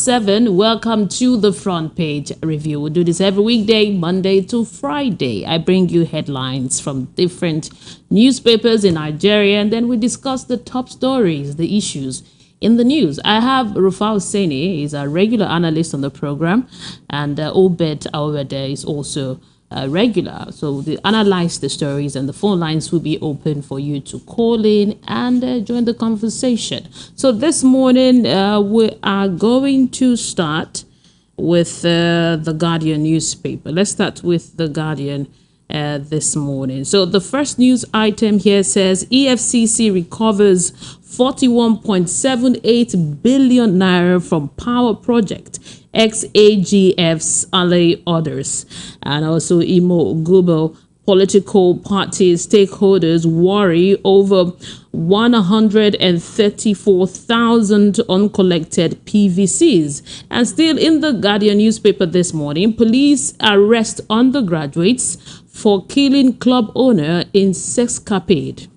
7. Welcome to the front page review. We do this every weekday, Monday to Friday. I bring you headlines from different newspapers in Nigeria, and then we discuss the top stories, the issues in the news. I have Rufai Oseni, he's a regular analyst on the program, and Obed is also regular. So they analyze the stories, and the phone lines will be open for you to call in and join the conversation. So this morning we are going to start with the Guardian newspaper. Let's start with the Guardian this morning. So the first news item here says EFCC recovers 41.78 billion naira from power project, ex-AGF's ally orders. And also Imo Gubo political party stakeholders worry over 134,000 uncollected PVCs. And still in the Guardian newspaper this morning, police arrest undergraduates for killing club owner in sexcapade.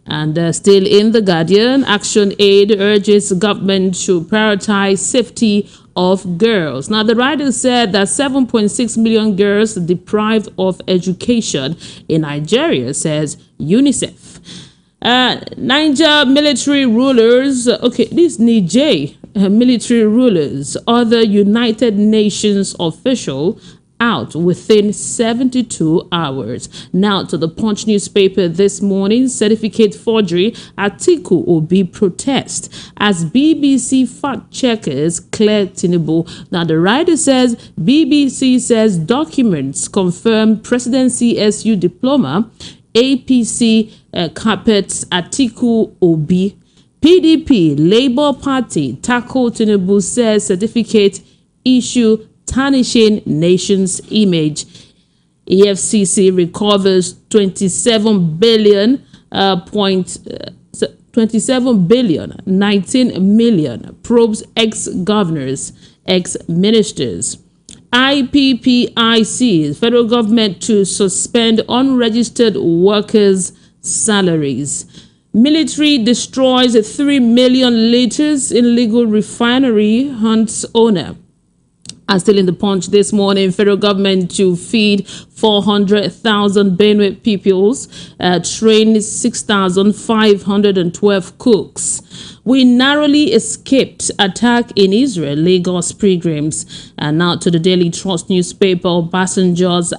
And still in the Guardian, Action Aid urges government to prioritize safety of girls. Now, the writer said that 7.6 million girls deprived of education in Nigeria, says UNICEF. Niger military rulers, these Niger military rulers, other United Nations official out within 72 hours. Now to the Punch newspaper this morning, certificate forgery, Atiku Obi protest as BBC fact checkers clear Tinubu. Now the writer says BBC says documents confirm presidency SU diploma, APC carpets Atiku Obi. PDP Labour Party tackle Tinubu, says certificate issue tarnishing nation's image. EFCC recovers 27 billion, 19 million, probes ex-governors, ex-ministers. IPPIC, federal government to suspend unregistered workers' salaries. Military destroys 3 million liters illegal refinery, hunts owner. And still in the Punch this morning, federal government to feed 400,000 Benue pupils, train 6,512 cooks. We narrowly escaped attack in Israel, Lagos pilgrims. And now to the Daily Trust newspaper, Obasanjo's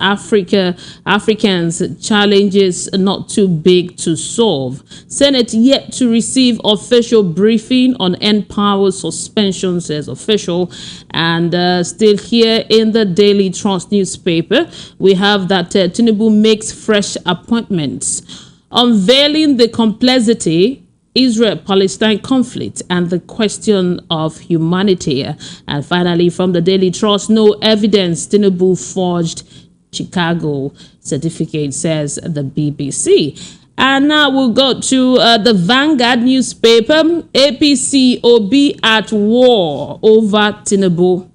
Africans challenges not too big to solve. Senate yet to receive official briefing on N-Power suspension, says official. And still here in the Daily Trust newspaper, we have that Tinubu makes fresh appointments, unveiling the complexity Israel-Palestine conflict and the question of humanity. And finally, from the Daily Trust, no evidence Tinubu forged Chicago certificate, says the BBC. And now we'll go to the Vanguard newspaper. APC Obi at war over Tinubu.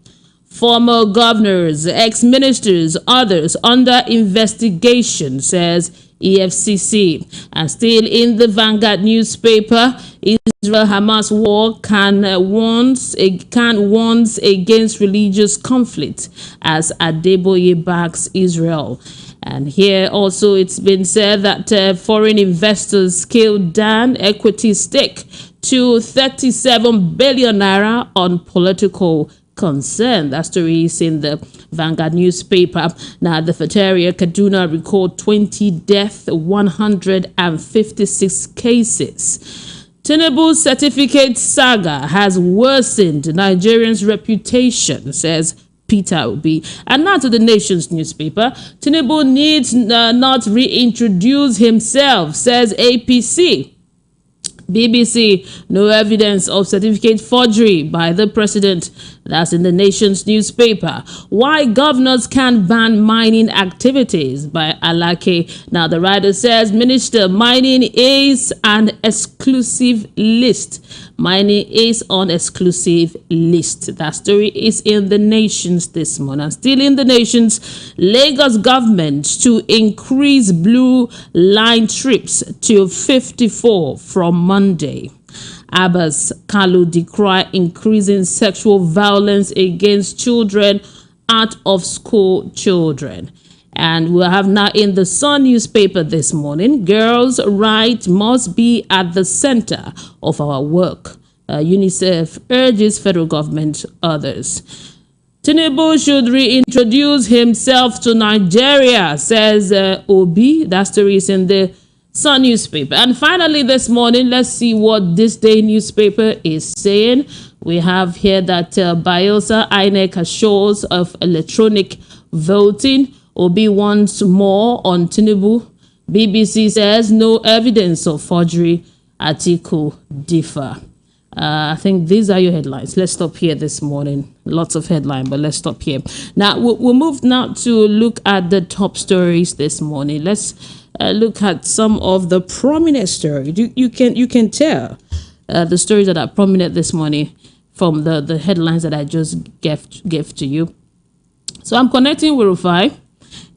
Former governors, ex-ministers, others under investigation, says EFCC. And still in the Vanguard newspaper, Israel-Hamas war can warns against religious conflict as Adeboye backs Israel. And here also it's been said that foreign investors scaled down equity stake to 37 billion naira on political concern. That story is in the Vanguard newspaper. Now, the Fataria Kaduna record 20 deaths, 156 cases. Tinubu's certificate saga has worsened Nigerians' reputation, says Peter Obi. And now to the Nation's newspaper. Tinubu needs not reintroduce himself, says APC. BBC, no evidence of certificate forgery by the president. That's in the Nation's newspaper. Why governors can't ban mining activities by Alake. Now the writer says, Minister, mining is an exclusive list. Mining is on exclusive list. That story is in the Nations this morning. And still in the Nations, Lagos government to increase blue line trips to 54 from Monday. Abbas Kalu decry increasing sexual violence against children, out of school children. And we have now in the Sun newspaper this morning, girls' rights must be at the center of our work. UNICEF urges federal government others. Tinubu should reintroduce himself to Nigeria, says Obi. That story is in the Sun newspaper. And finally this morning, let's see what this day newspaper is saying. We have here that Bielsa INEC assures of electronic voting. Obi wants more on Tinubu. BBC says no evidence of forgery. Article differ. I think these are your headlines. Let's stop here this morning. Lots of headlines, but let's stop here. Now, we'll move now to look at the top stories this morning. Let's look at some of the prominent stories. You can tell the stories that are prominent this morning from the headlines that I just gave to you. So I'm connecting with Rufai,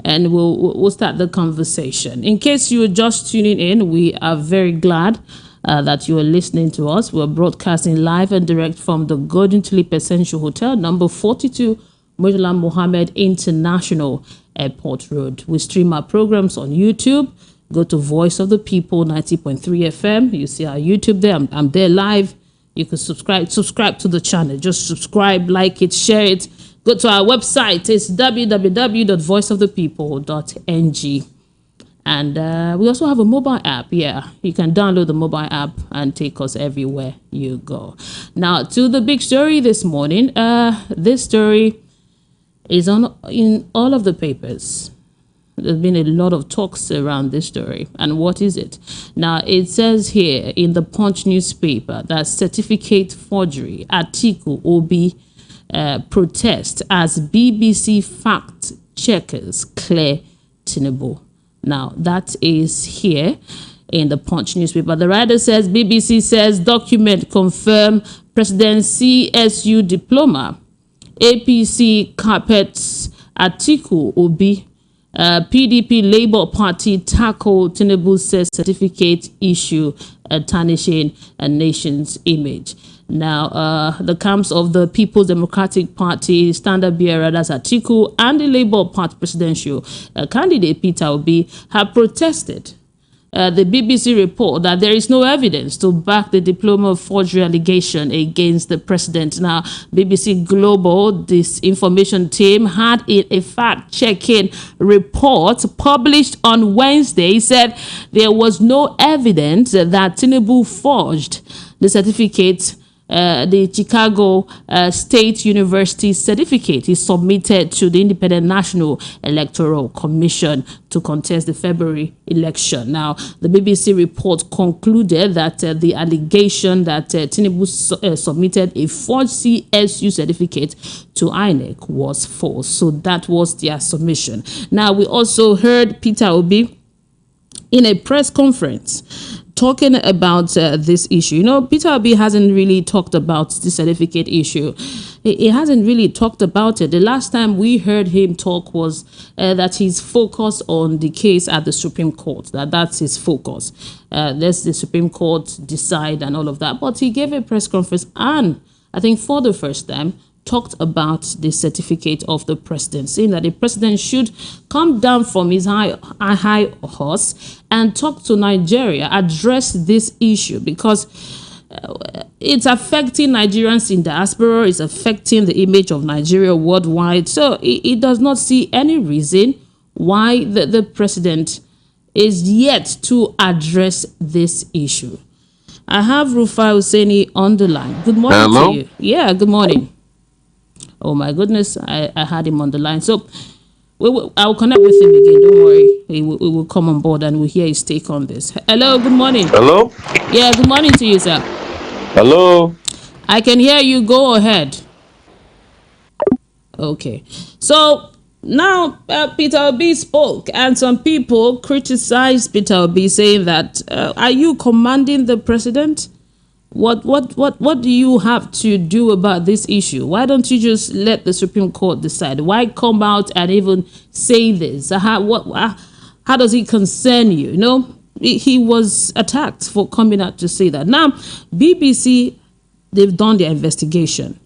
and we'll start the conversation. In case you're just tuning in, we are very glad that you are listening to us. We're broadcasting live and direct from the Golden Tulip Essential Hotel, number 42, Murtala Mohammed International Airport Road. We stream our programs on YouTube. Go to Voice of the People 90.3 FM. You see our YouTube there. I'm there live. You can subscribe to the channel. Just subscribe, like it, share it. Go to our website. It's www.voiceofthepeople.ng. And we also have a mobile app. Yeah, you can download the mobile app and take us everywhere you go. Now, to the big story this morning. This story is in all of the papers. There's been a lot of talks around this story. And what is it? Now, it says here in the Punch newspaper that certificate forgery, Atiku Obi protest as BBC fact checkers clear Tinubu. Now, that is here in the Punch newspaper. The writer says, BBC says document confirm President CSU diploma. APC carpets Atiku Obi. PDP Labour Party tackle Tinubu says certificate issue tarnishing a nation's image. Now, the camps of the People's Democratic Party, standard bearer, that's Atiku, and the Labour Party presidential candidate Peter Obi have protested the BBC report that there is no evidence to back the diploma forgery allegation against the president. Now, BBC Global disinformation team had a fact-checking report published on Wednesday, said there was no evidence that Tinubu forged the certificate. The Chicago State University certificate is submitted to the Independent National Electoral Commission to contest the February election. Now, the BBC report concluded that the allegation that Tinubu submitted a forged CSU certificate to INEC was false. So that was their submission. Now, we also heard Peter Obi in a press conference talking about this issue. You know, Peter Obi hasn't really talked about the certificate issue. He hasn't really talked about it. The last time we heard him talk was that he's focused on the case at the Supreme Court, that's his focus. Let the Supreme Court decide and all of that. But he gave a press conference and I think for the first time talked about the certificate of the president, saying that the president should come down from his high horse and talk to Nigeria, address this issue, because it's affecting Nigerians in diaspora, it's affecting the image of Nigeria worldwide. So it does not see any reason why the president is yet to address this issue. I have Rufai Oseni on the line. Good morning. Hello? To you. Yeah, good morning. Oh my goodness, I had him on the line. So I'll connect with him again. Don't worry. We will come on board and we'll hear his take on this. Hello, good morning. Hello? Yeah, good morning to you, sir. Hello? I can hear you. Go ahead. Okay. So now Peter Obi spoke and some people criticized Peter Obi, saying that, are you commanding the president? What do you have to do about this issue? Why don't you just let the Supreme Court decide? Why come out and even say this? How does it concern you? You know, he was attacked for coming out to say that. Now, BBC, they've done their investigation.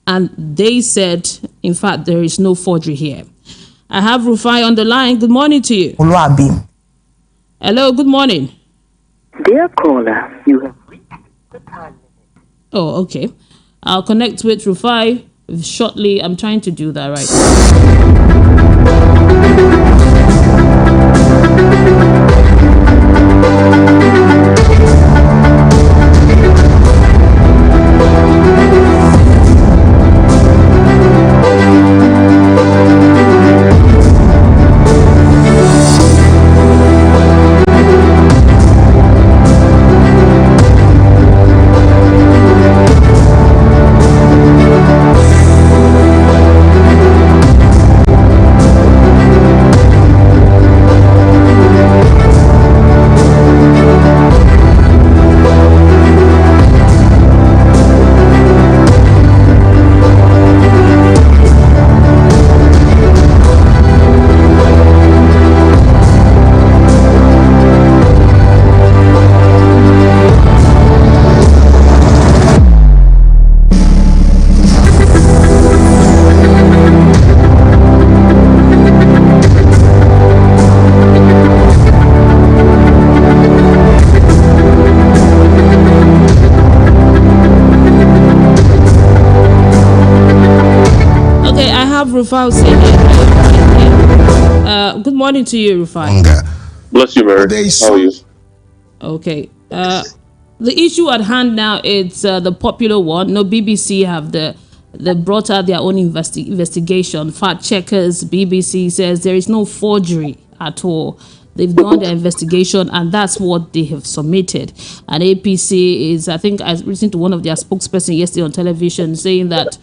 And they said, in fact, there is no forgery here. I have Rufai on the line. Good morning to you. Hello, good morning. Dear caller, you have reached the time limit. Oh, okay. I'll connect with Rufai shortly. I'm trying to do that right now. Rufai Oseni. Good morning to you, Rufai. Bless you, Mary. How are you? Okay. The issue at hand now, it's the popular one. No, BBC have they brought out their own investigation. Fact checkers, BBC says there is no forgery at all. They've done their investigation, and that's what they have submitted. And APC is, I think, I listened to one of their spokesperson yesterday on television saying that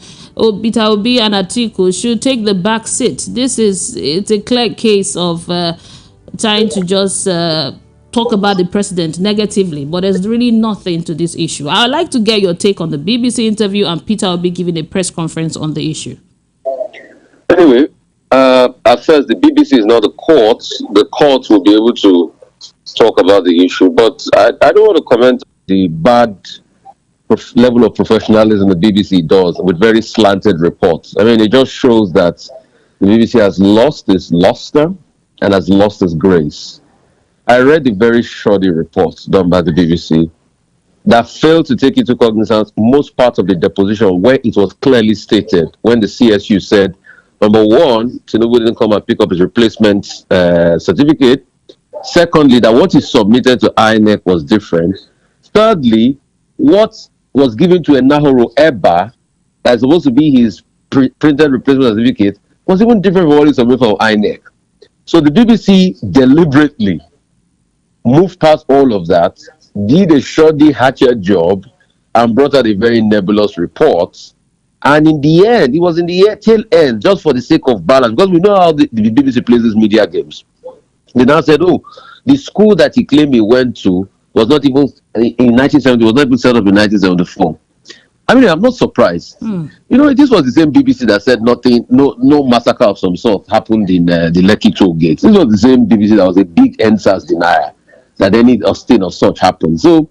Peter Obi and Atiku should take the back seat. It's a clear case of trying to just talk about the president negatively, but there's really nothing to this issue. I would like to get your take on the BBC interview and Peter Obi giving a press conference on the issue. Anyway, at first, the BBC is not the courts. The courts will be able to talk about the issue, but I don't want to comment on the bad level of professionalism the BBC does with very slanted reports. I mean, it just shows that the BBC has lost its luster and has lost its grace. I read the very shoddy reports done by the BBC that failed to take into cognizance most parts of the deposition where it was clearly stated when the CSU said, number one, Tinubu didn't come and pick up his replacement certificate. Secondly, that what he submitted to INEC was different. Thirdly, what was given to Enahoro Eba, that's supposed to be his printed replacement certificate, was even different from what he submitted from INEC. So the BBC deliberately moved past all of that, did a shoddy hatchet job, and brought out a very nebulous report. And in the end, it was in the tail end, just for the sake of balance, because we know how the BBC plays these media games. They now said, oh, the school that he claimed he went to was not even in 1970, was not even set up in 1974. I mean, I'm not surprised. You know, this was the same BBC that said nothing, no massacre of some sort happened in the Lekki toll gate. This was the same BBC that was a big NSAS denier that any thing of such happened. So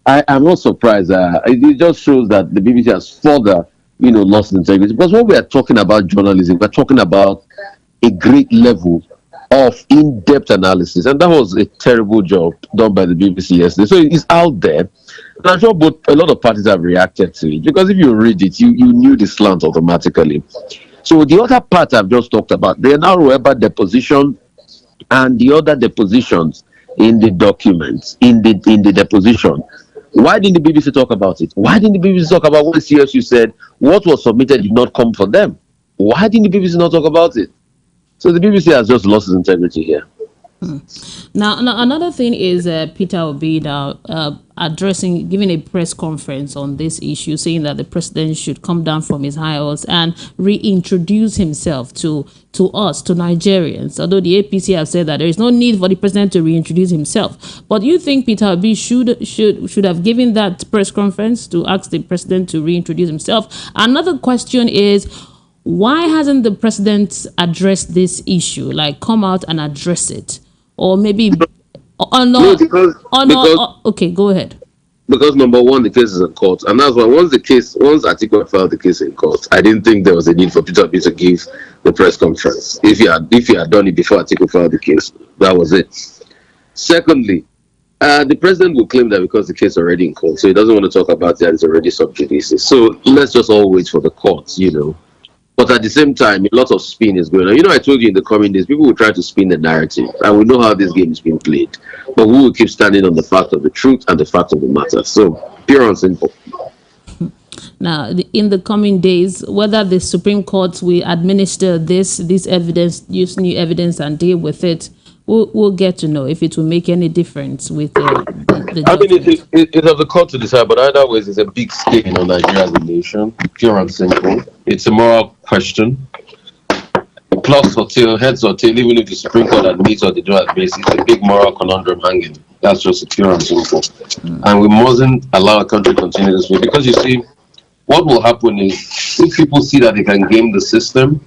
I'm not surprised. It just shows that the BBC has further, lost integrity. Because when we are talking about journalism, we're talking about a great level of in-depth analysis, and that was a terrible job done by the BBC yesterday. So it's out there, and I'm sure a lot of parties have reacted to it, because if you read it, you knew the slant automatically. So the other part I've just talked about, the Enahoro deposition and the other depositions in the documents, in the deposition. Why didn't the BBC talk about it? Why didn't the BBC talk about what CSU said what was submitted did not come for them? Why didn't the BBC not talk about it? So the BBC has just lost its integrity here. Now, another thing is Peter Obi now giving a press conference on this issue, saying that the president should come down from his high horse and reintroduce himself to us, to Nigerians. Although the APC have said that there is no need for the president to reintroduce himself. But you think Peter Obi should have given that press conference to ask the president to reintroduce himself? Another question is, why hasn't the president addressed this issue? Like, come out and address it? Or maybe No, because okay, go ahead. because number one, the case is in court, and that's why once Atiku filed the case in court, I didn't think there was a need for Peter Obi to give the press conference. If he had done it before Atiku filed the case, that was it. Secondly, the president will claim that because the case is already in court, so he doesn't want to talk about it and it's already sub judice. So let's just all wait for the courts, But at the same time, a lot of spin is going on. I told you in the coming days, people will try to spin the narrative, and we know how this game is being played. But we will keep standing on the fact of the truth and the fact of the matter. So, pure and simple. Now, in the coming days, whether the Supreme Court will administer this evidence, use new evidence, and deal with it, we'll get to know if it will make any difference with the I mean, it's of the court to decide, but either way, it's a big stain on Nigeria as a nation, pure and simple. It's a moral question. Plus or tail, heads or tail, even if the Supreme Court admits or they don't admit, it's a big moral conundrum hanging. That's just pure and simple. And we mustn't allow a country to continue this way, because you see, what will happen is if people see that they can game the system,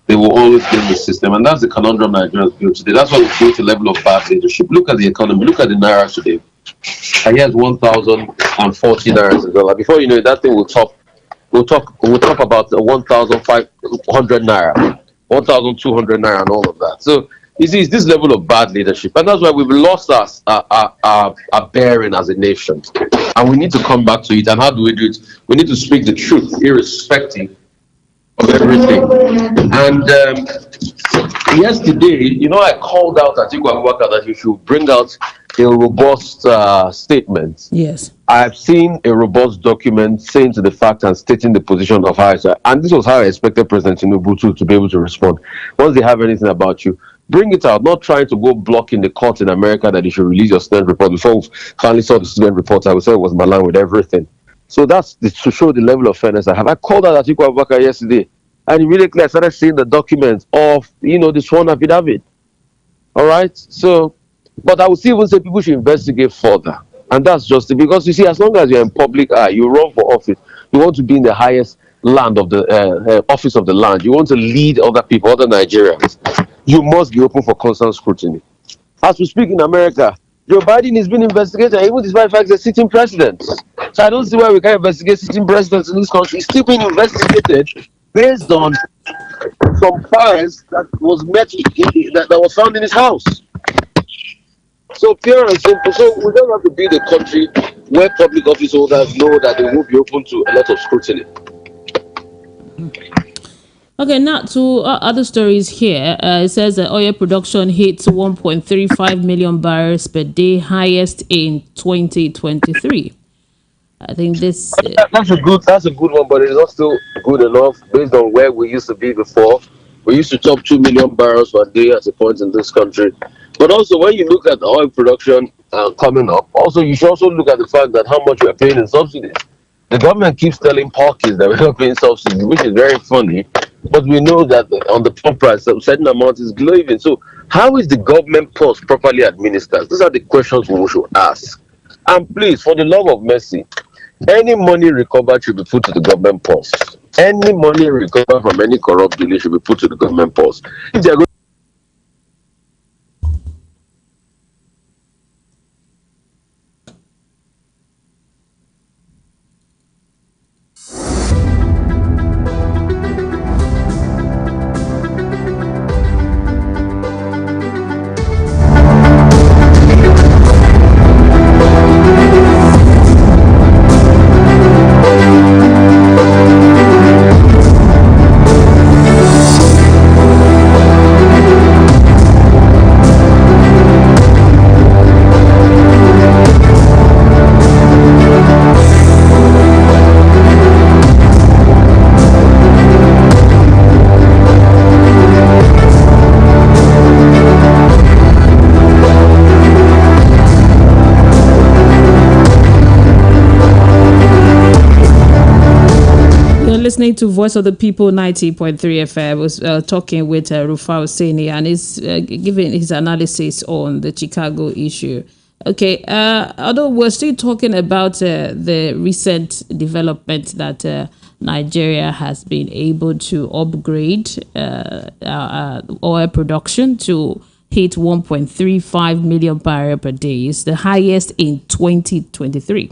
they will always game the system, and that's the conundrum Nigerians built today. That's why we built a level of bad leadership. Look at the economy. Look at the naira today. I hear 1,040 naira a dollar. Before you know it, that thing will top. We'll talk about 1,500 naira, 1,200 naira, and all of that. So you see, it's this level of bad leadership, and that's why we've lost our bearing as a nation, and we need to come back to it. And how do we do it? We need to speak the truth, irrespective of everything. And yesterday, I called out Atiku Abubakar that he should bring out a robust statement. Yes. I've seen a robust document saying to the fact and stating the position of how and this was how I expected President Tinubu to be able to respond. Once they have anything about you, bring it out, not trying to go block in the court in America that you should release your student report. Before we finally saw the student report, I would say it was malign with everything. So that's to show the level of fairness I have. I called out Atiku Abubakar yesterday, and immediately I started seeing the documents of, the sworn affidavit. All right? So, but I would still even say people should investigate further. And that's just it. Because you see, as long as you're in public eye, you run for office, you want to be in the highest land of the office of the land, you want to lead other people, other Nigerians, you must be open for constant scrutiny. As we speak in America, Joe Biden is being investigated, even despite the fact he's a sitting president. So I don't see why we can't investigate sitting presidents in this country. He's still being investigated based on some files that was that was found in his house. So pure and simple. So we don't have to be the country where public office holders know that they will be open to a lot of scrutiny. Okay, now to other stories here. It says that oil production hits 1.35 million barrels per day, highest in 2023. I think this that's a good one, but it's not still good enough based on where we used to be before. We used to top 2 million barrels per day at a point in this country. But also, when you look at the oil production coming up, also you should also look at the fact that how much we are paying in subsidies. The government keeps telling parties that we're not paying subsidies, which is very funny. But we know that on the pump price, a certain amount is glowing. So how is the government purse properly administered? These are the questions we should ask. And please, for the love of mercy, any money recovered should be put to the government purse. Any money recovered from any corrupt dealing should be put to the government purse. If they are going listening to Voice of the People 90.3 FM. I was talking with Rufai Oseni, and he's giving his analysis on the Chicago issue. Okay, although we're still talking about the recent development that Nigeria has been able to upgrade oil production to hit 1.35 million barrel per day. It's the highest in 2023.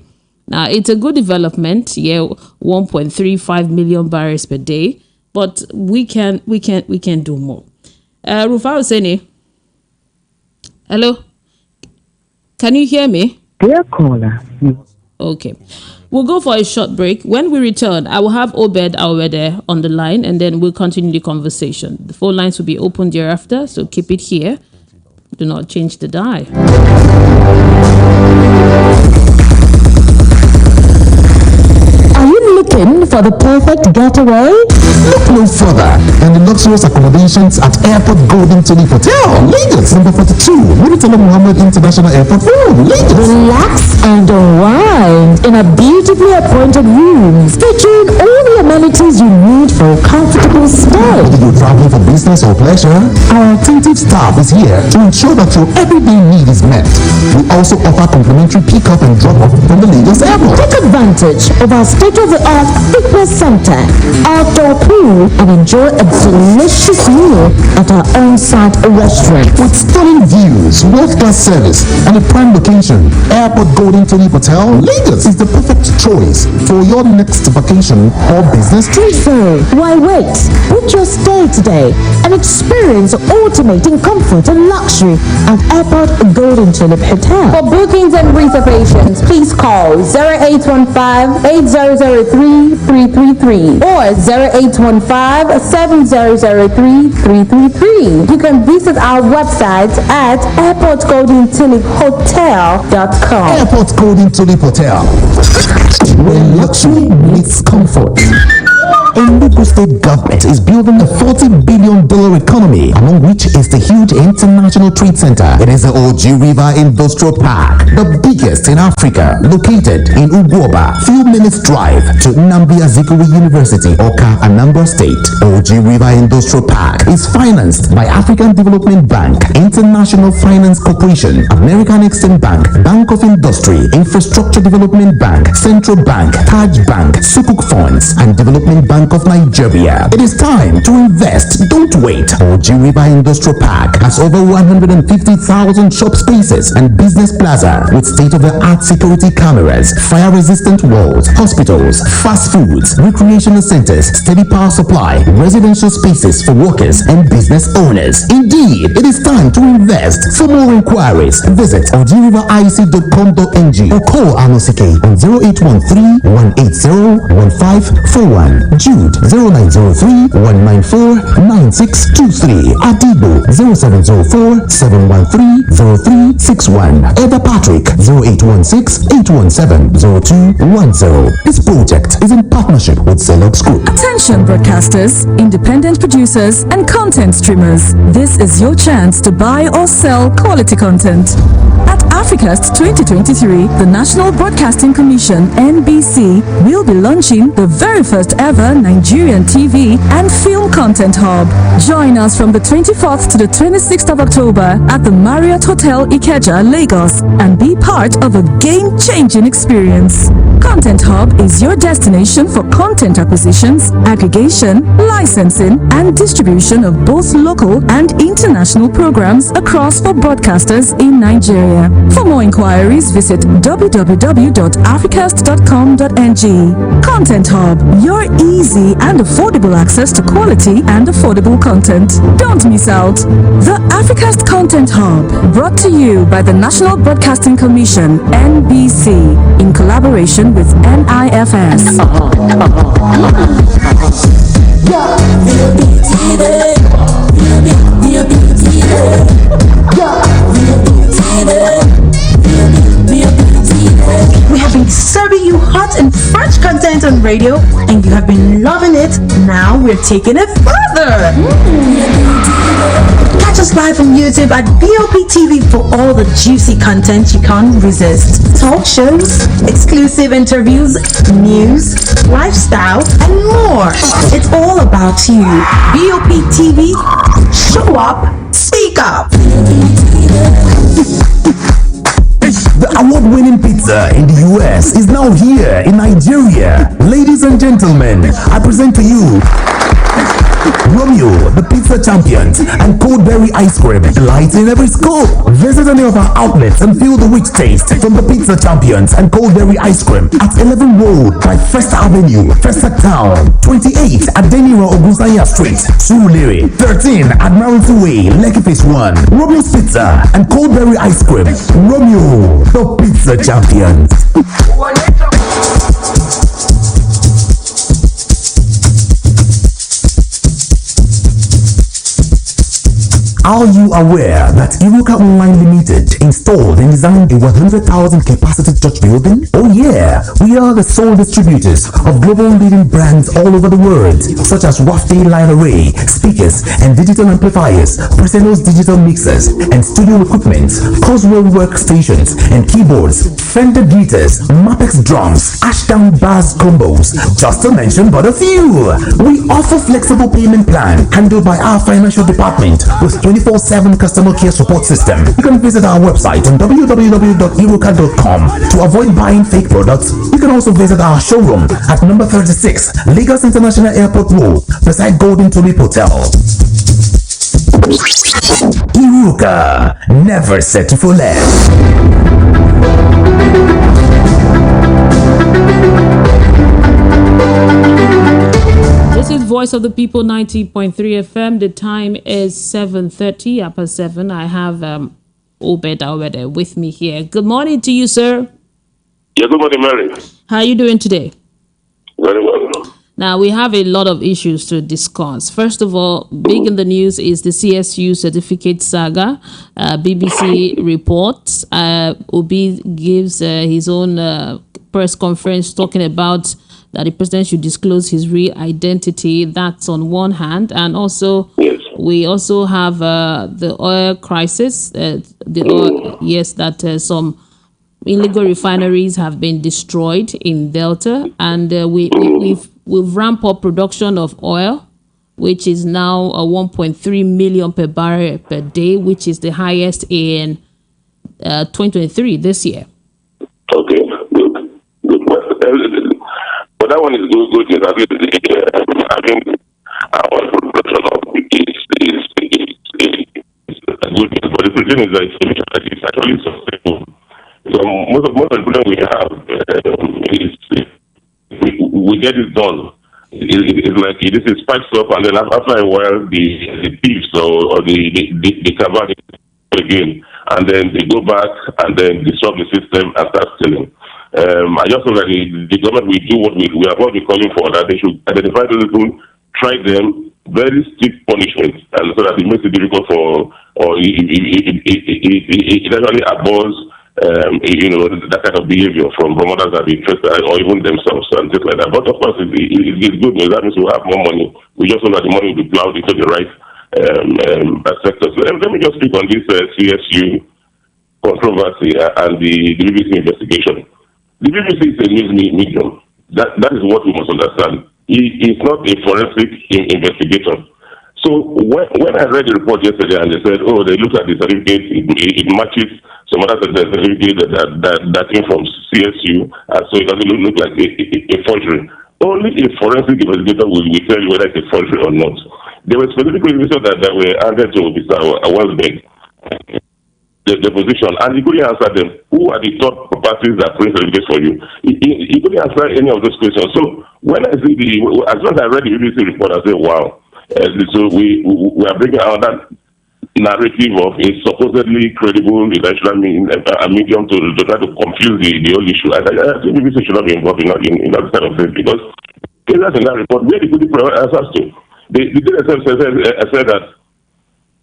Now, it's a good development, 1.35 million barrels per day, but we can do more. Rufai Oseni, hello, can you hear me? Dear caller. Okay, we'll go for a short break. When we return, I will have Obed on the line, and then we'll continue the conversation. The phone lines will be open thereafter, so keep it here. Do not change the dial. Are you looking for the perfect getaway? Look no further than the luxurious accommodations at Airport Golden Tulip Hotel, Lagos, number 42, Muritala Muhammad International Airport Road, Lagos. Relax and unwind in a beautifully appointed room featuring all the amenities you need for a comfortable stay. Whether you're traveling for business or pleasure, our attentive staff is here to ensure that your everyday need is met. We also offer complimentary pick-up and drop-off from the Lagos Airport. Take advantage of our state-of-the-art fitness center, outdoor pool, and enjoy a delicious meal at our on-site restaurant. With stunning views, world-class service, and a prime location, Airport Golden Tulip Hotel, Lagos is the perfect choice for your next vacation or business trip. So, why wait? Book your stay today and experience ultimate in comfort and luxury at Airport Golden Tulip Hotel. For bookings and reservations, please call 0815-8003-333 or 0815-7003-333. You can visit our website at airportgoldentuliphotel.com. Airport Golden Tulip Hotel, where luxury meets comfort. Enugu State government is building a $40 billion economy, among which is the huge International Trade Center. It is the Oji River Industrial Park, the biggest in Africa, located in Ugwoba, few minutes drive to Nnamdi Azikiwe University, Oka, Anambra State. Oji River Industrial Park is financed by African Development Bank, International Finance Corporation, American Exim Bank, Bank of Industry, Infrastructure Development Bank, Central Bank, Taj Bank, Sukuk Funds, and Development Bank of Nigeria. It is time to invest. Don't wait. Oji River Industrial Park has over 150,000 shop spaces and business plaza with state-of-the-art security cameras, fire-resistant walls, hospitals, fast foods, recreational centers, steady power supply, residential spaces for workers and business owners. Indeed, it is time to invest. For more inquiries, visit ojiriveric.com.ng or call Anosike on 0813-180-1541. Jude 0903-194-9623. Adibo 0704-713-0361. Eda Patrick 0816-817-0210. This project is in partnership with Zelox Group. Attention broadcasters, independent producers, and content streamers. This is your chance to buy or sell quality content. At Africast 2023, the National Broadcasting Commission, NBC, will be launching the very first ever Nigerian TV and film content hub. Join us from the 24th to the 26th of October at the Marriott Hotel Ikeja, Lagos, and be part of a game-changing experience. Content Hub is your destination for content acquisitions, aggregation, licensing, and distribution of both local and international programs across for broadcasters in Nigeria. For more inquiries, visit www.africast.com.ng. Content Hub, your easy and affordable access to quality and affordable content. Don't miss out. The Africast Content Hub, brought to you by the National Broadcasting Commission, NBC, in collaboration with NIFS. We have been serving you hot and fresh content on radio, and you have been loving it. Now we're taking it further. Catch us live on YouTube at BOP TV for all the juicy content you can't resist. Talk shows, exclusive interviews, news, lifestyle, and more. It's all about you. BOP TV, show up, speak up. The award-winning pizza in the US is now here in Nigeria. Ladies and gentlemen, I present to you Romeo, the pizza champions, and cold berry ice cream delight in every scoop. Visit any of our outlets and feel the rich taste from the pizza champions and cold berry ice cream at 11 Road by First Avenue, First Town, 28 at Deniro Ogusanya Street, Surulere, 13 at Admiralty Way, Lekki Phase 1. Romeo's Pizza and cold berry ice cream. Romeo, the pizza champions. Are you aware that Iruka Online Limited installed and designed a 100,000 capacity church building? Oh yeah, we are the sole distributors of global leading brands all over the world, such as Wafty Line Array, speakers and digital amplifiers, Preseno's digital mixers and studio equipment, Coswell workstations and keyboards, Fender guitars, Mapex drums, Ashdown bass combos, just to mention but a few. We offer flexible payment plan handled by our financial department with 24/7 customer care support system. You can visit our website on www.iruka.com to avoid buying fake products. You can also visit our showroom at number 36 Lagos International Airport Road beside Golden Tulip Hotel. Iruka, never settle for less. This is Voice of the People 90.3 FM. The time is 7:30 after 7. I have Obed with me here. Good morning to you, sir. Yeah, good morning, Mary. How are you doing today? Very well. Now, we have a lot of issues to discuss. First of all, big in the news is the CSU certificate saga. BBC reports. Obed gives his own press conference talking about that the president should disclose his real identity. That's on one hand. And also, Yes. we also have the oil crisis. Some illegal refineries have been destroyed in Delta. And we've ramped up production of oil, which is now 1.3 million per barrel per day, which is the highest in 2023 this year. Okay, good. But that one is good. I think our production of is good, but the problem is that it's actually sustainable. So most of the problem we have is we get it done. It's like this is spikes up, and then after a while the thieves or the cabal again, and then they go back and then disrupt the system and start stealing. I just know that the government will do what we are about calling for, that they should identify those people, try them, very strict punishment, and so that it makes it difficult or it actually abhors that kind of behavior from others that be interested or even themselves and things like that. But of course, it's good news. That means we have more money. We just know that the money will be plowed into the right sectors. So let me just speak on this CSU controversy and the BBC investigation. The BBC is a news medium. That is what we must understand. It's not a forensic investigation. So when I read the report yesterday and they said, oh, they looked at the certificate, it matches some other certificate that came from CSU, so it doesn't look like a forgery. Only a forensic investigator will tell you whether it's a forgery or not. There were specific reasons that were added to Mr. Welbeck, the position, and he couldn't answer them. Who are the top parties that print certificates for you? He couldn't answer any of those questions. So when I see as soon as I read the BBC report, I said, wow. So we are bringing out that narrative of a supposedly credible international medium to try to confuse the whole issue. I think BBC should not be involved in that kind of thing, because in that report, where they put the answers to? The DSM said that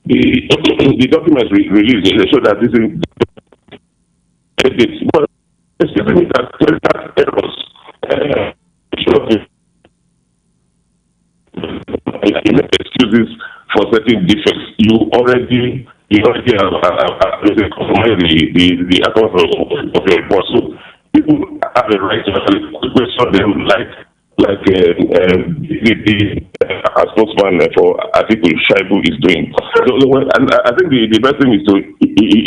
the documents released, they show that this is but especially that errors. Excuses for certain defects. You already have compromised the account of your report. So people have a right to actually question them, like the spokesman for Atiku Shaibu is doing. So, and I think the best thing is to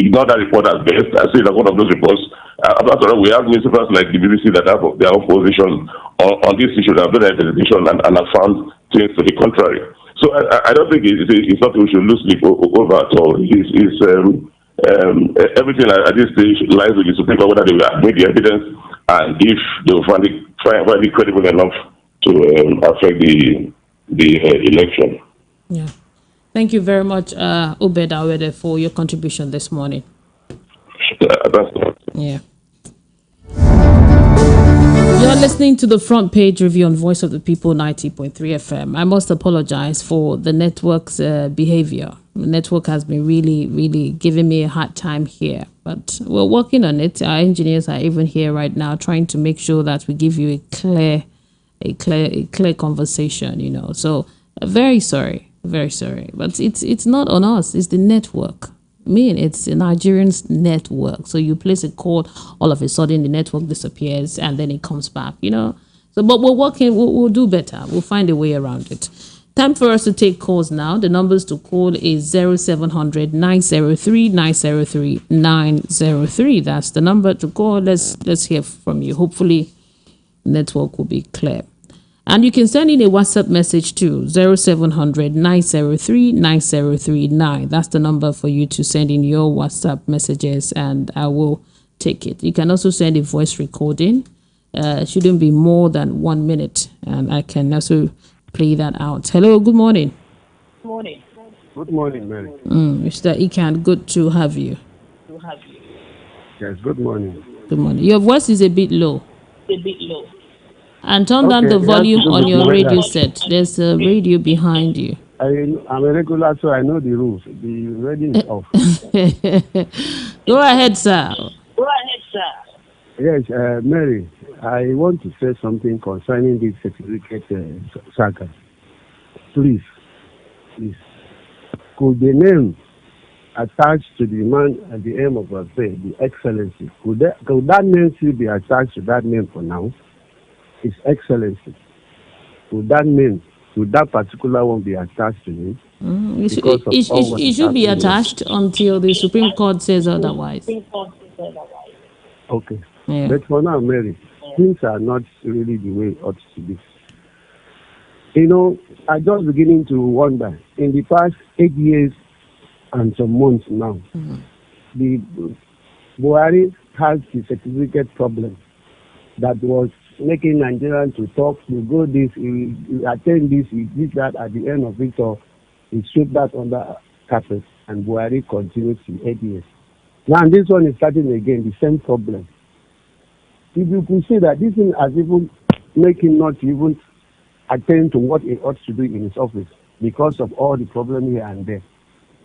ignore that report as best. I say that one of those reports. After all, we have newspapers like the BBC that have their own position on this issue. They have done an investigation and have found things to the contrary. So I don't think it's something we should lose sleep over at all. Everything at this stage lies with the Supreme Court, whether they will bring the evidence and if they will find it credible enough to affect the election. Yeah. Thank you very much, Obed Awede, for your contribution this morning. Yeah. You're listening to the front page review on Voice of the People 90.3 FM. I must apologize for the network's behavior. The network has been really giving me a hard time here, but we're working on it. Our engineers are even here right now trying to make sure that we give you a clear conversation, you know. So very sorry, but it's not on us, it's the network. It's a Nigerian's network. So you place a call, all of a sudden the network disappears and then it comes back, you know. So, but we're working, we'll do better. We'll find a way around it. Time for us to take calls now. The numbers to call is 0700 903 903 903. That's the number to call. Let's hear from you. Hopefully, network will be clear. And you can send in a WhatsApp message to 0700 903 9039. That's the number for you to send in your WhatsApp messages and I will take it. You can also send a voice recording. Shouldn't be more than 1 minute. And I can also play that out. Hello, good morning. Good morning, Mary. Mr. Ikan, good to have you. Yes, good morning. Good morning. Your voice is a bit low. And turn down the volume on your radio set. There's a radio behind you. I'm a regular, so I know the rules. The radio is off. Go ahead, sir. Yes, Mary, I want to say something concerning this certificate saga. Please. Could the name attached to the man at the end of our faith, the Excellency, could that name still be attached to that name for now? His Excellency. Would that particular one be attached to him? It should be attached until the Supreme Court says otherwise. Okay. Yeah. But for now, Mary, things are not really the way it ought to be. You know, I'm just beginning to wonder, in the past 8 years and some months now, the Buhari has the certificate problem that was making Nigerians to talk, to go this, he attend this, he did that, at the end of it all, he swept that under carpet, and Buhari continues in 8 years. Now this one is starting again, the same problem. If you could see that this thing has even make him not even attend to what he ought to do in his office because of all the problem here and there.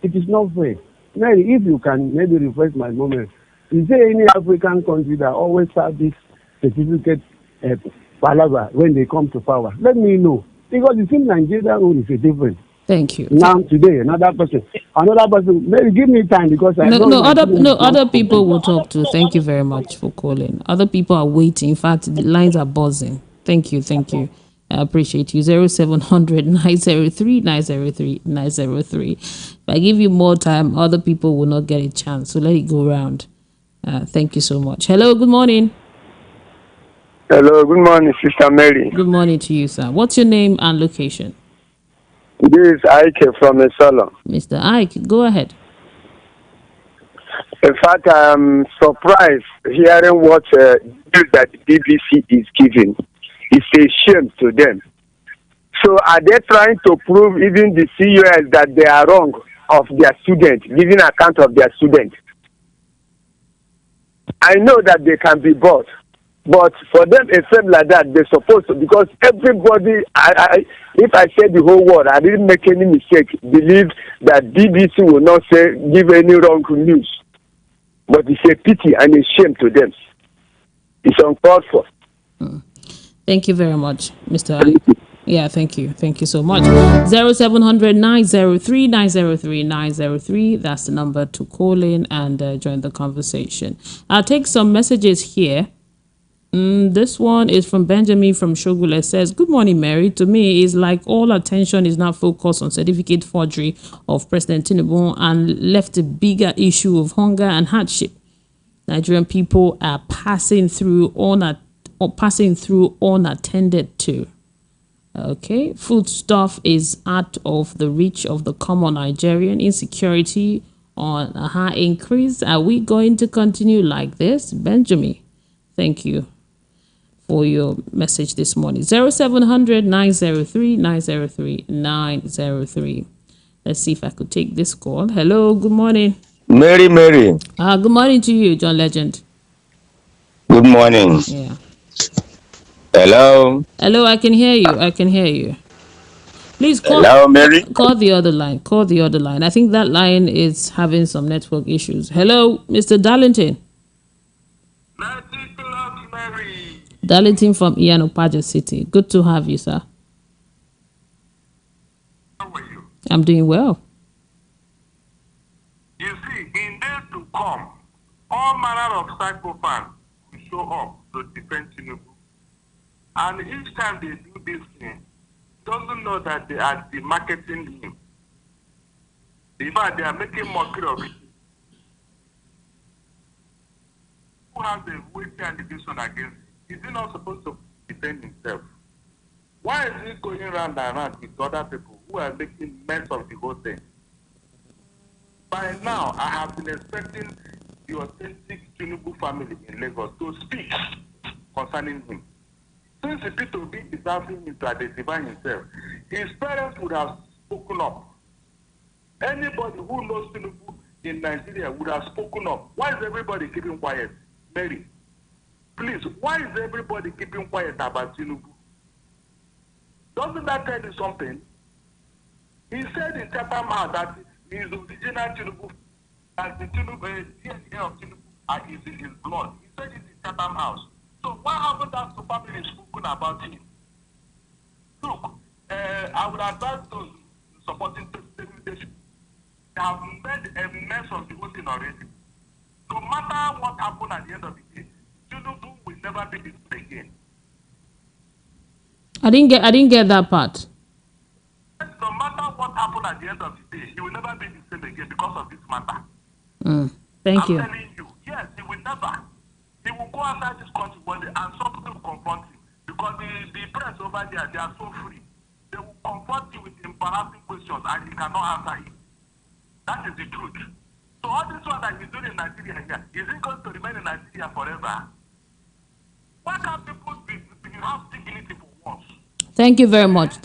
It is not fair. Now, if you can maybe refresh my moment, is there any African country that always have this certificate palaver when they come to power? Let me know. Because it seems Nigeria is a different. Thank you. Now today, another person, maybe give me time because other people will talk too. Thank you very much for calling. Other people are waiting. In fact, the lines are buzzing. Thank you. I appreciate you. 0700 903 903 903. If I give you more time, other people will not get a chance. So let it go around. Thank you so much. Hello, good morning. Hello, good morning, Sister Mary. Good morning to you, sir. What's your name and location? This is Ike from Esolo. Mr. Ike, go ahead. In fact, I'm surprised hearing what news that the BBC is giving. It's a shame to them. So are they trying to prove even the CUS that they are wrong of their students, giving account of their students? I know that they can be bought. But for them, a film like that, they're supposed to, because everybody, if I say the whole world, I didn't make any mistake, believe that BBC will not give any wrong news. But it's a pity and a shame to them. It's uncalled for. Thank you very much, Mr. Ali. Yeah, thank you. Thank you so much. 0700 903 903 903. That's the number to call in and join the conversation. I'll take some messages here. This one is from Benjamin from Shogule. It says, good morning, Mary. To me, it's like all attention is now focused on certificate forgery of President Tinubu and left a bigger issue of hunger and hardship. Nigerian people are passing through unattended to. Okay, foodstuff is out of the reach of the common Nigerian. Insecurity on a high increase. Are we going to continue like this? Benjamin, thank you for your message this morning. 0700 903 903 903. Let's see if I could take this call. Hello, good morning. Mary. Good morning to you, John Legend. Good morning. Yeah. Hello, I can hear you. Please call. Hello, Mary. Call the other line. I think that line is having some network issues. Hello, Mr. Darlington. Darlington from Iyanopaja City. Good to have you, sir. How are you? I'm doing well. You see, in days to come, all manner of psychopaths will show up to defend Tinubu. And each time they do this thing, doesn't know that they are demarketing him. In fact, they are making mockery of it. Who has a weighty allegation against him? Is he not supposed to defend himself? Why is he going round and round with other people who are making mess of the whole thing? By now, I have been expecting the authentic Tinubu family in Lagos to speak concerning him. Since the P2B is asking him to identify himself, his parents would have spoken up. Anybody who knows Tinubu in Nigeria would have spoken up. Why is everybody keeping quiet? Mary, please, why is everybody keeping quiet about Tinubu? Doesn't that tell you something? He said in Chatham House that he is original Tinubu, that the Tinubu, DNA of Tinubu is in his blood. He said it in Chatham House. So why haven't that family spoken about him? Look, I would advise those supporting the leadership. They have made a mess of the whole thing already. No matter what happened at the end of the day, Tinubu will never be this again. I didn't get that part. No matter what happened at the end of the day, he will never be the same again because of this matter. Thank you. I'm telling you, yes, he will never. He will go outside this country one day and somebody will confront him. Because the press over there, they are so free. They will confront you with embarrassing questions and he cannot answer it. That is the truth. So all this one that he's doing in Nigeria here, is he going to remain in Nigeria forever? Why can't people have dignity for once? Thank you very much.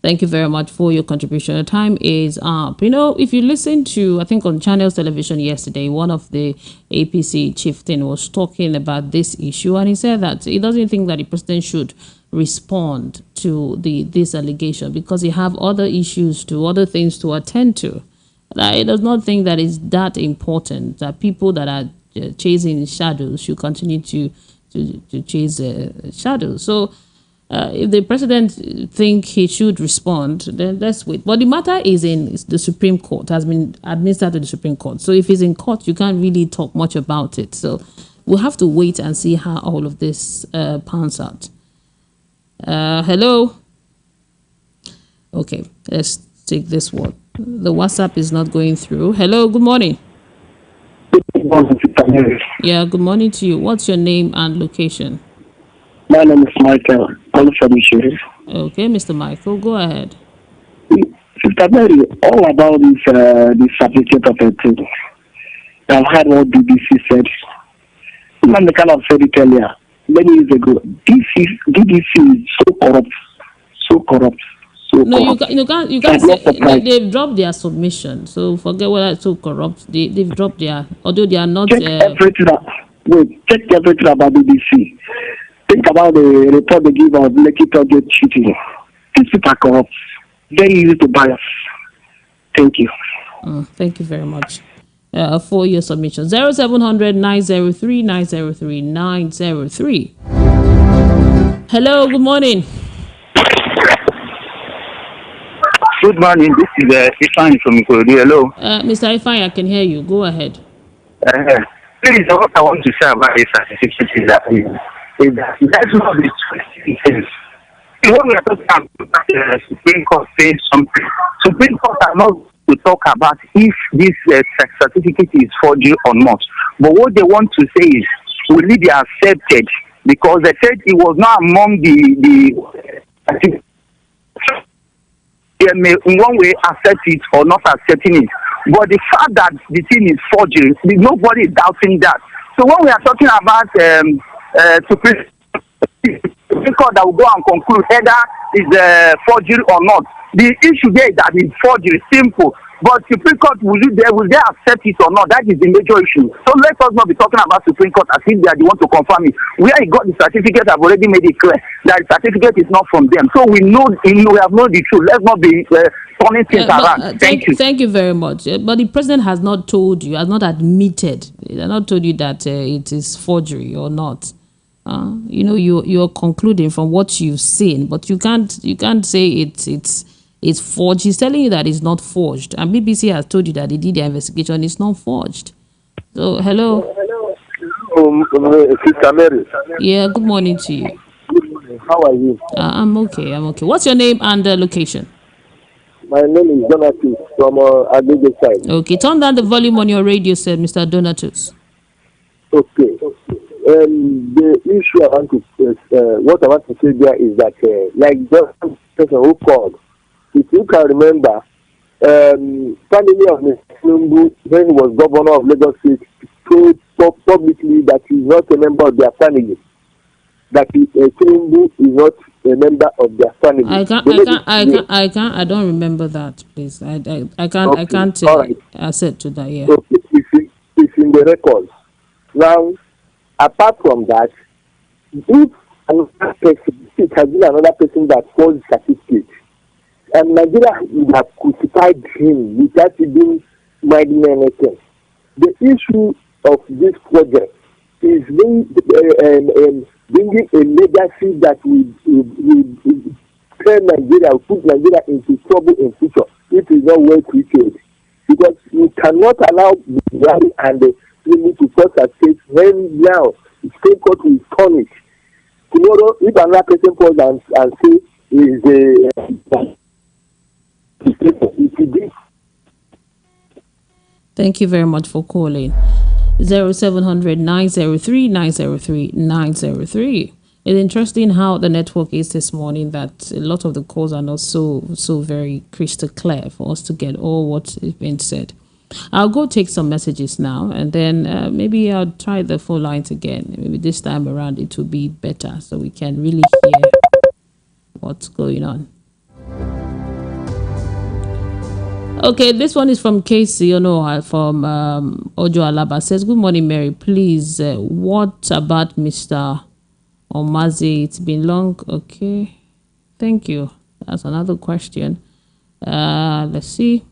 Thank you very much for your contribution. The time is up. If you listen to, I think on Channels Television yesterday, one of the APC chieftain was talking about this issue, and he said that he doesn't think that the president should respond to this allegation because he have other things to attend to. That he does not think that it's that important that people that are chasing shadows should continue to chase shadows. So if the president think he should respond, then let's wait. But the matter is in the Supreme Court, has been administered to the Supreme Court. So if he's in court, you can't really talk much about it. So we'll have to wait and see how all of this pans out. Hello? Okay, let's take this one. The WhatsApp is not going through. Hello, good morning. Good morning. Yeah, good morning to you. What's your name and location? My name is Michael. I'm from Ishiri. Okay, Mr. Michael, go ahead. Sister Mary, all about this certificate of a thing. I've heard what BBC said. Man, they kind of said it earlier, many years ago. BBC is so corrupt. No, you can't say they've dropped their submission. So forget whether it's so corrupt. They've dropped their, although they are not. Check everything about BBC. Think about the report they give of Lekki target cheating. These people are corrupt. Very easy to bias. Thank you. Thank you very much for your submission. 0700 903 903 903. Hello, good morning. Good morning. This is Ifeanyi from Ikorodu. Hello. Mr. Ifeanyi, I can hear you. Go ahead. Please, what I want to say about this certificate is that that's not the twisting things. When we are talking about the Supreme Court saying something, Supreme Court are not to talk about if this certificate is forgery or not. But what they want to say is, will it be accepted? Because they said it was not among the I think they may in one way accept it or not accepting it. But the fact that the thing is forgery, nobody is doubting that. So when we are talking about Supreme Court that will go and conclude whether it's forgery or not, the issue there is that it's forgery, simple. But Supreme Court, will they accept it or not? That is the major issue. So let us not be talking about Supreme Court as if they are the one to confirm it. Where he got the certificate, I've already made it clear that the certificate is not from them. So we have known the truth. Let's not be turning things around. Thank you. Thank you very much. But the president has not told you, has not admitted, he has not told you that it is forgery or not. You're concluding from what you've seen, but you can't say it's forged. He's telling you that it's not forged, and BBC has told you that they did their investigation. It's not forged. So hello. Sister Mary. Yeah, good morning to you. Good morning. How are you? I'm okay. What's your name and location? My name is Donatus from Agege side. Okay, turn down the volume on your radio set, Mr. Donatus. Okay. The issue what I want to say there is that, like the person who called, if you can remember, family of Mr. Tinubu, when he was governor of Lagos State, told publicly that he is not a member of their family. That Tinubu is not a member of their family. I don't remember that, please. I can't accept to that. Yeah. Okay, it's in the records. Now, apart from that, if another person, it has been another person that holds certificate, and Nigeria would have crucified him without even minding anything. The issue of this project is bringing a legacy that will turn Nigeria, will put Nigeria into trouble in future if it's not well treated. Because we cannot allow Buhari and the Tinubu to force a case when now the Supreme Court will punish. Tomorrow, if another person calls and say is a Thank you very much for calling. 0700 903 903 903. It's interesting how the network is this morning, that a lot of the calls are not so very crystal clear for us to get all what is being said. I'll go take some messages now, and then maybe I'll try the phone lines again. Maybe this time around it will be better, so we can really hear what's going on. Okay, this one is from Casey Onoha from Ojo Alaba. Says, good morning, Mary. Please, what about Mr. Omazi? It's been long. Okay, thank you. That's another question. Let's see.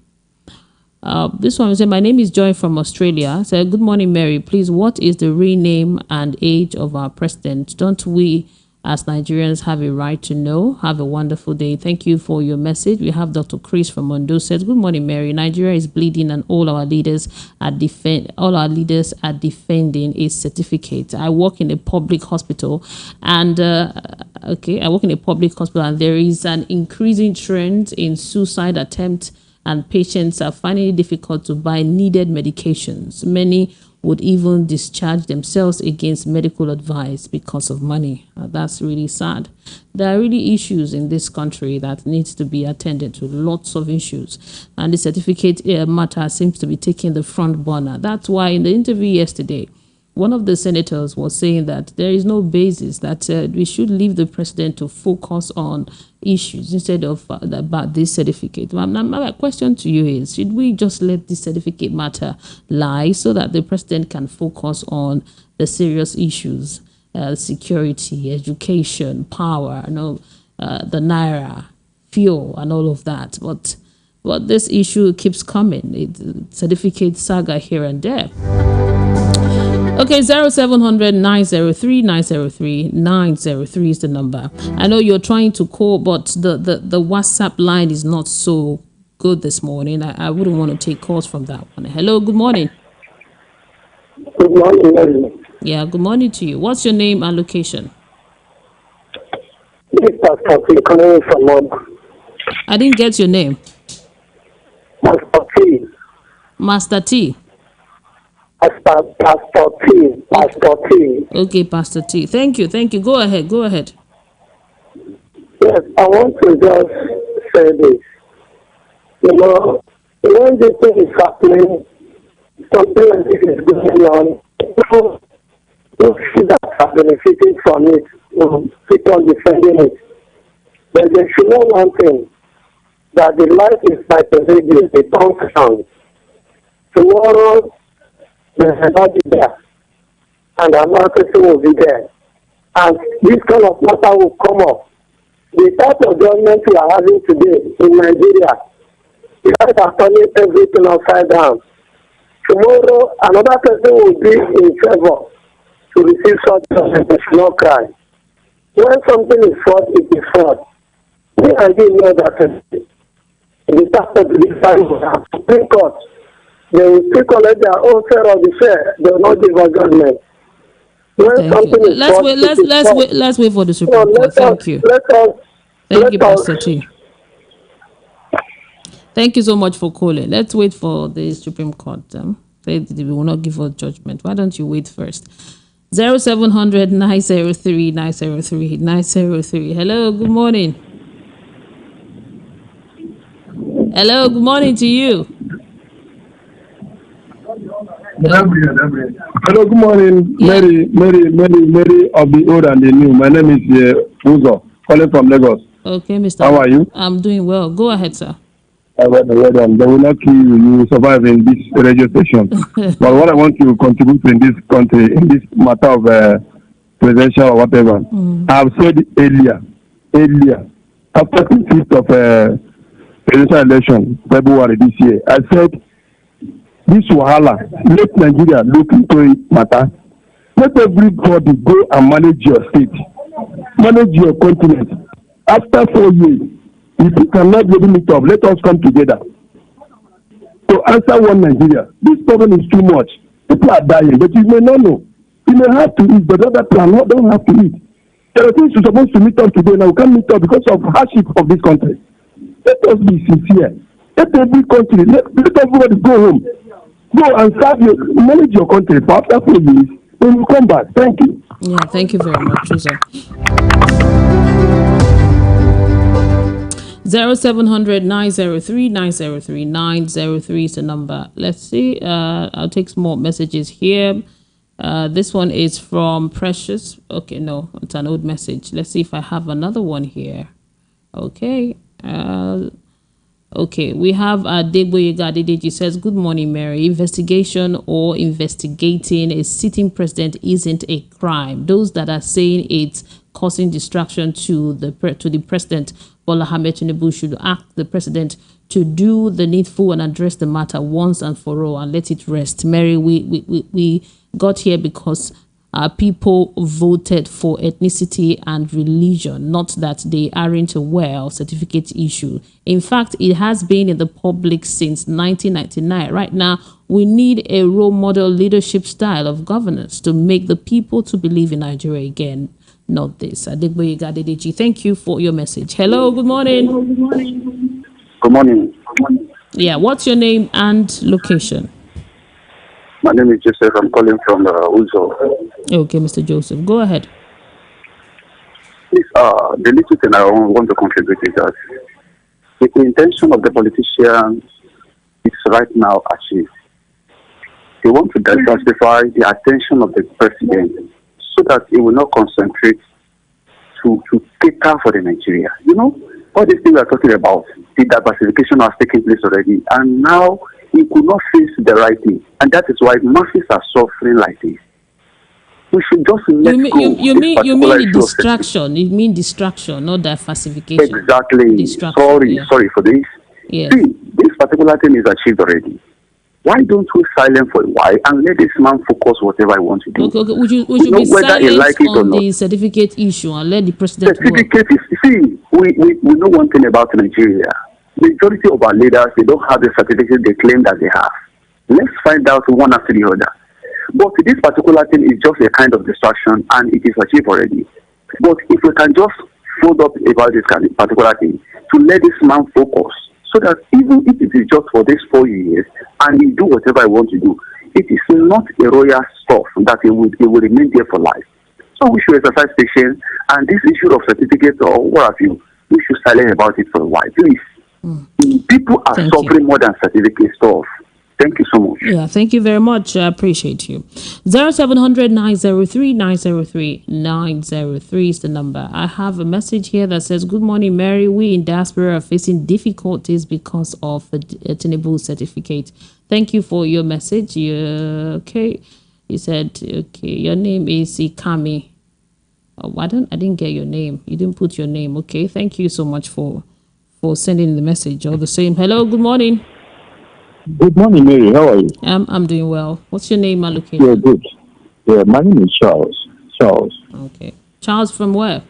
This one will say, my name is Joy from Australia. So, good morning, Mary. Please, what is the real name and age of our president? Don't we as Nigerians have a right to know? Have a wonderful day. Thank you for your message. We have Dr. Chris from Ondo says, good morning, Mary. Nigeria is bleeding and all our leaders are defending a certificate. I work in a public hospital and there is an increasing trend in suicide attempts, and patients are finding it difficult to buy needed medications. Many would even discharge themselves against medical advice because of money. That's really sad. There are really issues in this country that needs to be attended to, lots of issues. And the certificate matter seems to be taking the front burner. That's why in the interview yesterday, one of the senators was saying that there is no basis, that we should leave the president to focus on issues instead of about this certificate. My question to you is, should we just let this certificate matter lie so that the president can focus on the serious issues, security, education, power, the naira, fuel, and all of that? But this issue keeps coming. Certificate saga here and there. Okay, 0700 903 903 903 is the number. I know you're trying to call, but the WhatsApp line is not so good this morning. I wouldn't want to take calls from that one. Hello, good morning. Good morning. Yeah, good morning to you. What's your name and location? I didn't get your name. Master T. Master T. Pastor T. Okay, Pastor T. Thank you. Go ahead. Yes, I want to just say this. You know, when this thing is happening, something like this is going on. People don't see that are benefiting from it, keep on defending it. But they should know one thing, that the life is like a radio, it comes down. Tomorrow, they will not be there, and another person will be there. And this kind of matter will come up. The type of government we are having today in Nigeria, you guys are turning everything upside down. Tomorrow, another person will be in favor to receive such government. They should not cry. When something is fraud, it is fraud. We and you know that the tax of the time Supreme Court, they will still collect their own share of the share. They will not give us judgment. When something is fraud, let's wait for the Supreme Court. Thank you. Thank you, Pastor T. Thank you so much for calling. Let's wait for the Supreme Court. They will not give us judgment. Why don't you wait first? 0700 903 903 903. Hello, good morning. Hello, good morning to you. Hello, good morning, yeah. Mary of the old and the new. My name is Uzo, calling from Lagos. Okay, Mr. How are you? I'm doing well. Go ahead, sir. Well done. They will not kill you. You will survive in this radio station. But what I want to contribute in this country, in this matter of presidential or whatever, I have said earlier, after the 5th of presidential election, February this year, I said, this wahala, let Nigeria look into it matter. Let everybody go and manage your state, manage your continent. After 4 years, if we cannot really meet up, let us come together to answer one Nigeria. This problem is too much. People are dying, but you may not know. You may have to eat, but other people don't have to eat. There are things we're supposed to meet up today. Now we can't meet up because of hardship of this country. Let us be sincere. Let every country, let everybody go home. Go and manage your country for after 4 years. When you come back. Thank you. Yeah, thank you very much, Uzo. 0700 903 903 903 is the number. Let's see. I'll take some more messages here. This one is from Precious. Okay, no, it's an old message. Let's see if I have another one here. Okay. Okay, we have Degboyega Adedeji says, good morning, Mary. Investigation or investigating a sitting president isn't a crime. Those that are saying it's causing distraction to the president, Bola Ahmed Tinubu, should ask the president to do the needful and address the matter once and for all and let it rest. Mary, we got here because people voted for ethnicity and religion, not that they aren't aware of certificate issue. In fact, it has been in the public since 1999. Right now, we need a role model leadership style of governance to make the people to believe in Nigeria again, not this. Adegboyega Adedeji, thank you for your message. Hello, good morning. Good morning. Yeah, what's your name and location? My name is Joseph. I'm calling from Uzo. Okay, Mr. Joseph, go ahead. Please, the little thing I want to contribute is that the intention of the politicians is right now achieved. They want to diversify the attention of the president so that he will not concentrate to cater for the Nigeria. You know, all these things we are talking about, the diversification has taken place already, and now he could not face the right thing, and that is why masses are suffering like this. We should just let go. You mean the distraction? You mean distraction, not diversification? Exactly. Sorry for this. Yeah. See, this particular thing is achieved already. Why don't we silent for a while and let this man focus whatever he wants to do? Okay. Would you be silent on the certificate issue and let the president certificate work? We know one thing about Nigeria. Majority of our leaders, they don't have the certificate they claim that they have. Let's find out one after the other. But this particular thing is just a kind of distraction, and it is achieved already. But if we can just fold up about this particular thing, to let this man focus, so that even if it is just for these 4 years, and he do whatever he wants to do, it is not a royal stuff that it will remain there for life. So we should exercise patience, and this issue of certificates or what have you, we should silence about it for a while, please. People are suffering more than certificate stuff. Thank you so much. Yeah, thank you very much. I appreciate you. 0700 903 903 903 is the number. I have a message here that says, "Good morning, Mary. We in diaspora are facing difficulties because of a Tinubu certificate." Thank you for your message. Okay. You said, okay, your name is Ikami. Oh, I didn't get your name. You didn't put your name. Okay, thank you so much for sending the message. All the same. Hello, good morning. Good morning, Mary. How are you? I'm doing well. What's your name, Maluki? Yeah, good. Yeah, my name is Charles. Okay. Charles from where?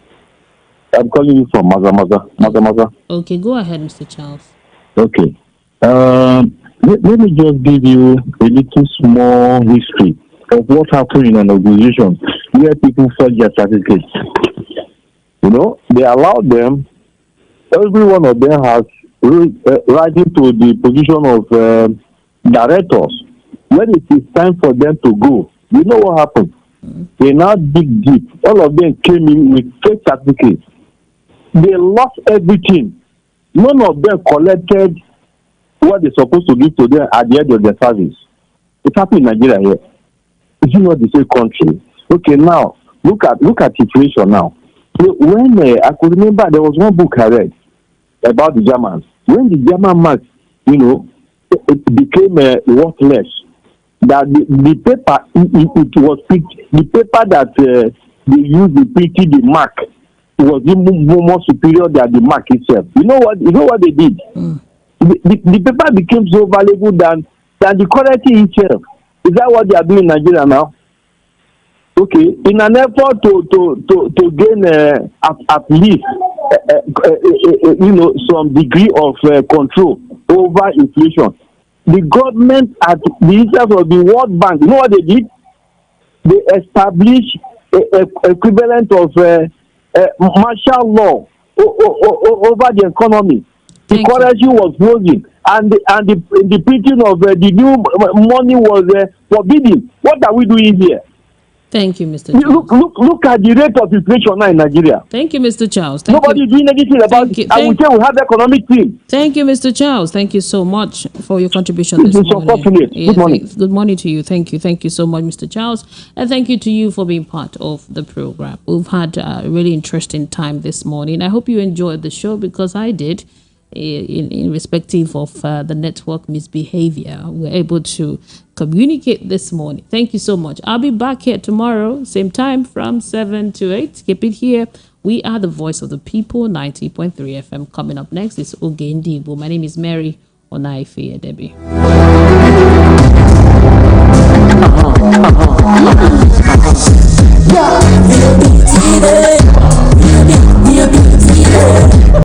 I'm calling you from Maza. Okay, go ahead, Mr. Charles. Okay. Let me just give you a little small history of what happened in an organization where people forge their certificates. You know, they allowed them, every one of them has rising to the position of directors. When it is time for them to go, you know what happened? They now dig deep. All of them came in with fake certificates. They lost everything. None of them collected what they're supposed to give to them at the end of their service. It happened in Nigeria here. It's not the same country. Okay, now look at situation now. So when I could remember, there was one book I read about the Germans. When the German mark, it became worthless, that the paper it was picked, the paper that they used to print the mark was even more superior than the mark itself. You know what they did? The paper became so valuable than the currency itself. Is that what they are doing in Nigeria now? Okay, in an effort to gain at least some degree of control over inflation, the government at the instance of the World Bank, you know what they did? They established equivalent of martial law over the economy. The currency was frozen, and the printing of the new money was forbidden. What are we doing here? Thank you, Mr. Charles. Look at the rate of inflation now in Nigeria. Thank you, Mr. Charles. Nobody is doing anything about it. I will say we have economic team. Thank you, Mr. Charles. Thank you so much for your contribution this morning. Good morning. Good morning to you. Thank you. Thank you so much, Mr. Charles. And thank you to you for being part of the program. We've had a really interesting time this morning. I hope you enjoyed the show, because I did. In respective of the network misbehavior, we're able to communicate this morning. Thank you so much. I'll be back here tomorrow, same time, from 7 to 8. Keep it here. We are the voice of the people, 90.3 FM. Coming up next is Ogendi Igbo. My name is Mary Onaife Debbie.